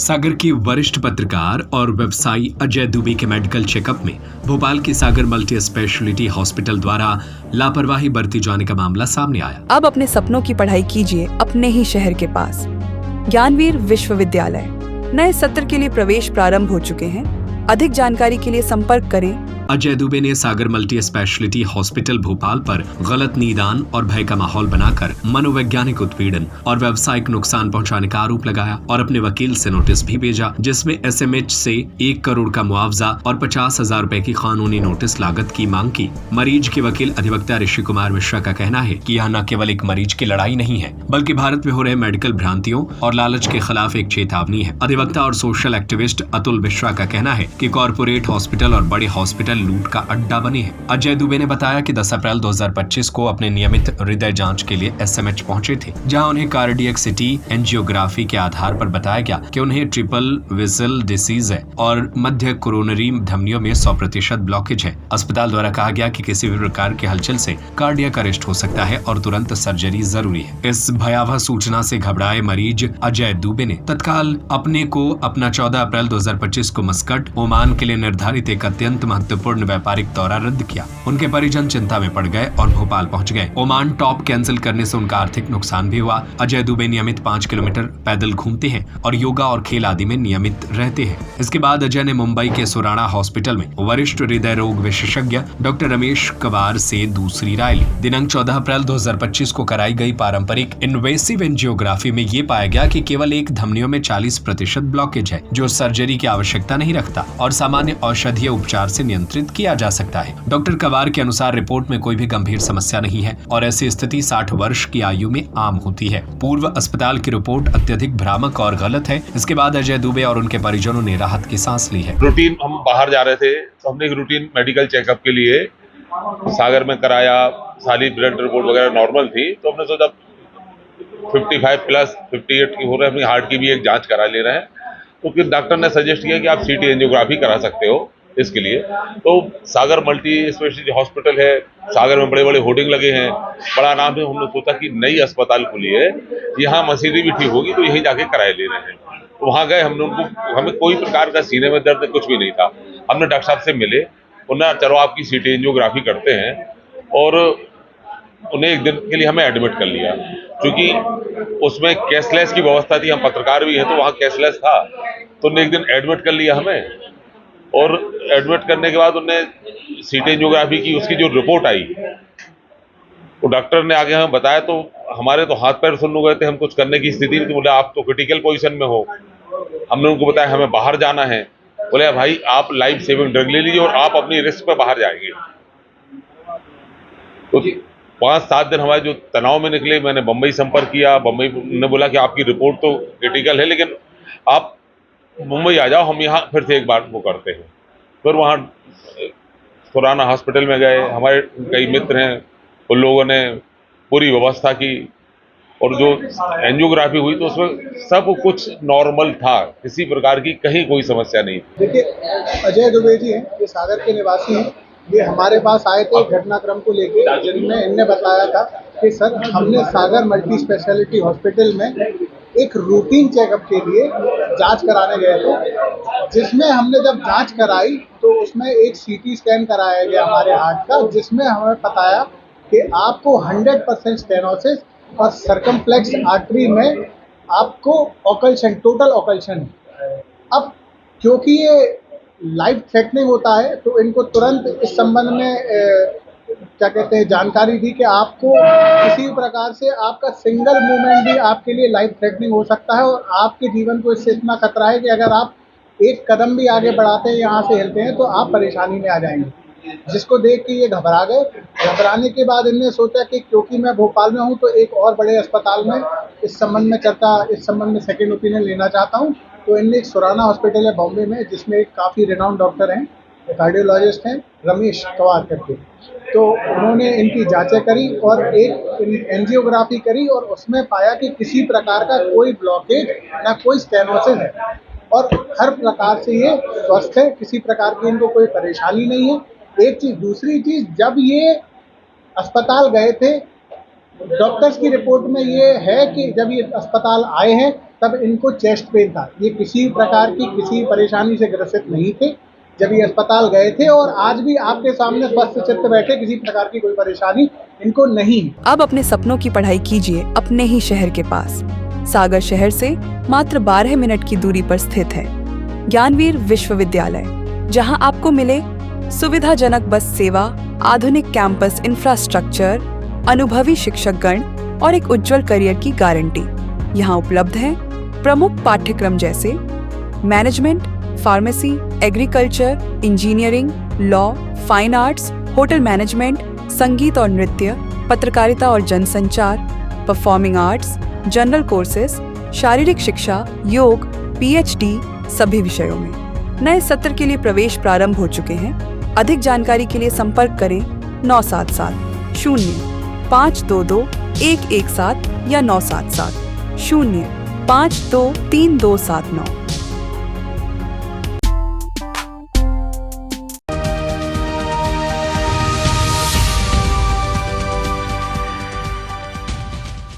सागर के वरिष्ठ पत्रकार और व्यवसायी अजय दुबे के मेडिकल चेकअप में भोपाल के सागर मल्टी स्पेशलिटी हॉस्पिटल द्वारा लापरवाही बरती जाने का मामला सामने आया। अब अपने सपनों की पढ़ाई कीजिए अपने ही शहर के पास। ज्ञानवीर विश्वविद्यालय नए सत्र के लिए प्रवेश प्रारंभ हो चुके हैं। अधिक जानकारी के लिए संपर्क करें। अजय दुबे ने सागर मल्टी स्पेशलिटी हॉस्पिटल भोपाल पर गलत निदान और भय का माहौल बनाकर मनोवैज्ञानिक उत्पीड़न और व्यावसायिक नुकसान पहुंचाने का आरोप लगाया और अपने वकील से नोटिस भी भेजा, जिसमें एसएमएच से 1 करोड़ का मुआवजा और 50,000 रुपए की कानूनी नोटिस लागत की मांग की। मरीज के वकील अधिवक्ता ऋषि कुमार मिश्रा का कहना है कि यह न केवल एक मरीज की लड़ाई नहीं है, बल्कि भारत में हो रहे मेडिकल भ्रांतियों और लालच के खिलाफ एक चेतावनी है। अधिवक्ता और सोशल एक्टिविस्ट अतुल मिश्रा का कहना है कि कॉर्पोरेट हॉस्पिटल और बड़े हॉस्पिटल लूट का अड्डा बने हैं। अजय दुबे ने बताया कि 10 अप्रैल 2025 को अपने नियमित हृदय जांच के लिए एसएमएच पहुंचे थे, जहां उन्हें कार्डियक सिटी एंजियोग्राफी के आधार पर बताया गया कि उन्हें ट्रिपल विसल डिसीज है और मध्य कोरोनरी धमनियों में 100% ब्लॉकेज है। अस्पताल द्वारा कहा गया कि किसी भी प्रकार की हलचल से कार्डियक अरेस्ट हो सकता है और तुरंत सर्जरी जरूरी है। इस भयावह सूचना से घबराए मरीज अजय दुबे ने तत्काल अपने को अपना 14 अप्रैल 2025 को मस्कट, ओमान के लिए निर्धारित एक अत्यंत महत्वपूर्ण व्यापारिक दौरा रद्द किया। उनके परिजन चिंता में पड़ गए और भोपाल पहुंच गए। ओमान टॉप कैंसिल करने से उनका आर्थिक नुकसान भी हुआ। अजय दुबे नियमित 5 किलोमीटर पैदल घूमते हैं और योगा और खेल आदि में नियमित रहते हैं। इसके बाद अजय ने मुंबई के सुराणा हॉस्पिटल में वरिष्ठ हृदय रोग विशेषज्ञ डॉक्टर रमेश कवार से दूसरी राय ली। दिनांक 14 अप्रैल 2025 को कराई गई पारंपरिक इन्वेसिव एंजियोग्राफी में ये पाया गया कि केवल एक धमनियों में 40% ब्लॉकेज है, जो सर्जरी की आवश्यकता नहीं रखता और सामान्य औषधीय उपचार से नियंत्रित किया जा सकता है। डॉक्टर कवार के अनुसार रिपोर्ट में कोई भी गंभीर समस्या नहीं है और ऐसी स्थिति 60 वर्ष की आयु में आम होती है। पूर्व अस्पताल की रिपोर्ट अत्यधिक भ्रामक और गलत है। इसके बाद अजय दुबे और उनके परिजनों ने राहत की सांस ली है। रूटीन हम बाहर जा रहे थे तो हमने एक रूटीन मेडिकल चेकअप के लिए सागर में कराया। सारी ब्लड रिपोर्ट वगैरह नॉर्मल थी, तो हमने सोचा 55 प्लस 58 की हो रहे हैं, अपनी हार्ट की भी एक जांच करा ले रहे हैं। तो फिर डॉक्टर ने सजेस्ट किया कि आप सीटी एंजियोग्राफी करा सकते हो इसके लिए। तो सागर मल्टी स्पेशलिटी हॉस्पिटल है, सागर में बड़े बड़े होर्डिंग लगे हैं, बड़ा नाम है। हमने सोचा कि नई अस्पताल खुली है, यहाँ मशीनरी भी ठीक होगी, तो यहीं जाके कराए ले रहे हैं। तो वहाँ गए हमने, हमें कोई प्रकार का सीने में दर्द कुछ भी नहीं था। हमने डॉक्टर साहब से मिले, उन्होंने चलो आपकी सीटी एंजियोग्राफी करते हैं, और उन्हें एक दिन के लिए हमें एडमिट कर लिया। क्योंकि उसमें कैशलेस की व्यवस्था थी, हम पत्रकार भी हैं तो वहाँ कैशलेस था, तो उन्हें एक दिन एडमिट कर लिया हमें। और एडमिट करने के बाद उन्होंने सीटी एंजियोग्राफी की, उसकी जो रिपोर्ट आई वो डॉक्टर ने आगे हमें बताया, तो हमारे तो हाथ पैर सुन्न हो गए थे, हम कुछ करने की स्थिति में। तो बोले आप तो क्रिटिकल पोजीशन में हो। हमने उनको बताया हमें बाहर जाना है। बोले भाई आप लाइफ सेविंग ड्रग ले लीजिए और आप अपनी रिस्क पे बाहर जाएंगे। तो 5-7 दिन हमारे जो तनाव में निकले, मैंने बम्बई संपर्क किया। बम्बई ने बोला कि आपकी रिपोर्ट तो क्रिटिकल है, लेकिन आप मुंबई आ जाओ, हम यहाँ फिर से एक बार वो करते हैं। फिर वहाँ सुराना हॉस्पिटल में गए, हमारे कई मित्र हैं, उन लोगों ने पूरी व्यवस्था की और जो एंजियोग्राफी हुई तो उसमें सब कुछ नॉर्मल था, किसी प्रकार की कहीं कोई समस्या नहीं। देखिए, अजय दुबे जी हैं, ये सागर के निवासी हैं। ये हमारे पास आए थे घटनाक्रम को लेके, जिनमें इनने बताया था कि सर हमने सागर मल्टी स्पेशलिटी हॉस्पिटल में एक रूटीन चेकअप के लिए जांच कराने गए थे, जिसमें हमने जब जांच कराई तो उसमें एक सीटी स्कैन कराया गया हमारे हार्ट का, जिसमें हमें बताया कि आपको 100% स्टेनोसिस और सर्कमफ्लेक्स आर्टरी में आपको ऑकल्शन, टोटल ऑकल्शन है। अब क्योंकि ये लाइफ थ्रेटनिंग होता है, तो इनको तुरंत इस संबंध में क्या कहते हैं जानकारी दी कि आपको किसी प्रकार से आपका सिंगल मूवमेंट भी आपके लिए लाइफ थ्रेटनिंग हो सकता है और आपके जीवन को इससे इतना खतरा है कि अगर आप एक कदम भी आगे बढ़ाते हैं, यहाँ से हिलते हैं, तो आप परेशानी में आ जाएंगे। जिसको देख के ये घबरा गए। घबराने के बाद इनने सोचा कि क्योंकि मैं भोपाल में हूँ तो एक और बड़े अस्पताल में इस संबंध में सेकेंड ओपिनियन लेना चाहता हूँ। तो इनने एक सुराना हॉस्पिटल है बॉम्बे में, जिसमें एक काफ़ी रिनाउंड डॉक्टर हैं, कार्डियोलॉजिस्ट हैं, रमेश कवार करके। तो उन्होंने इनकी जांचें करी और एक एंजियोग्राफी करी और उसमें पाया कि किसी प्रकार का कोई ब्लॉकेज ना कोई स्टेनोसिस है और हर प्रकार से ये स्वस्थ है, किसी प्रकार की इनको कोई परेशानी नहीं है। एक चीज़, दूसरी चीज़, जब ये अस्पताल गए थे डॉक्टर्स की रिपोर्ट में ये है कि जब ये अस्पताल आए हैं तब इनको चेस्ट पेन था। ये किसी प्रकार की किसी परेशानी से ग्रसित नहीं थे जब ये अस्पताल गए थे, और आज भी आपके सामने स्वस्थ चित्त बैठे, किसी प्रकार की कोई परेशानी इनको नहीं है। अब अपने सपनों की पढ़ाई कीजिए अपने ही शहर के पास। सागर शहर से मात्र 12 मिनट की दूरी पर स्थित है ज्ञानवीर विश्वविद्यालय, जहां आपको मिले सुविधाजनक बस सेवा, आधुनिक कैंपस इंफ्रास्ट्रक्चर, अनुभवी शिक्षकगण और एक उज्जवल करियर की गारंटी। यहाँ उपलब्ध है प्रमुख पाठ्यक्रम जैसे management, pharmacy, agriculture, engineering, law, fine arts, hotel management, संगीत और नृत्य, पत्रकारिता और जनसंचार, परफॉर्मिंग आर्ट्स, जनरल कोर्सेज, शारीरिक शिक्षा, योग, पीएचडी सभी विषयों में। नए सत्र के लिए प्रवेश प्रारंभ हो चुके हैं। अधिक जानकारी के लिए संपर्क करें 977 0 522 117 या 977 0 523 279।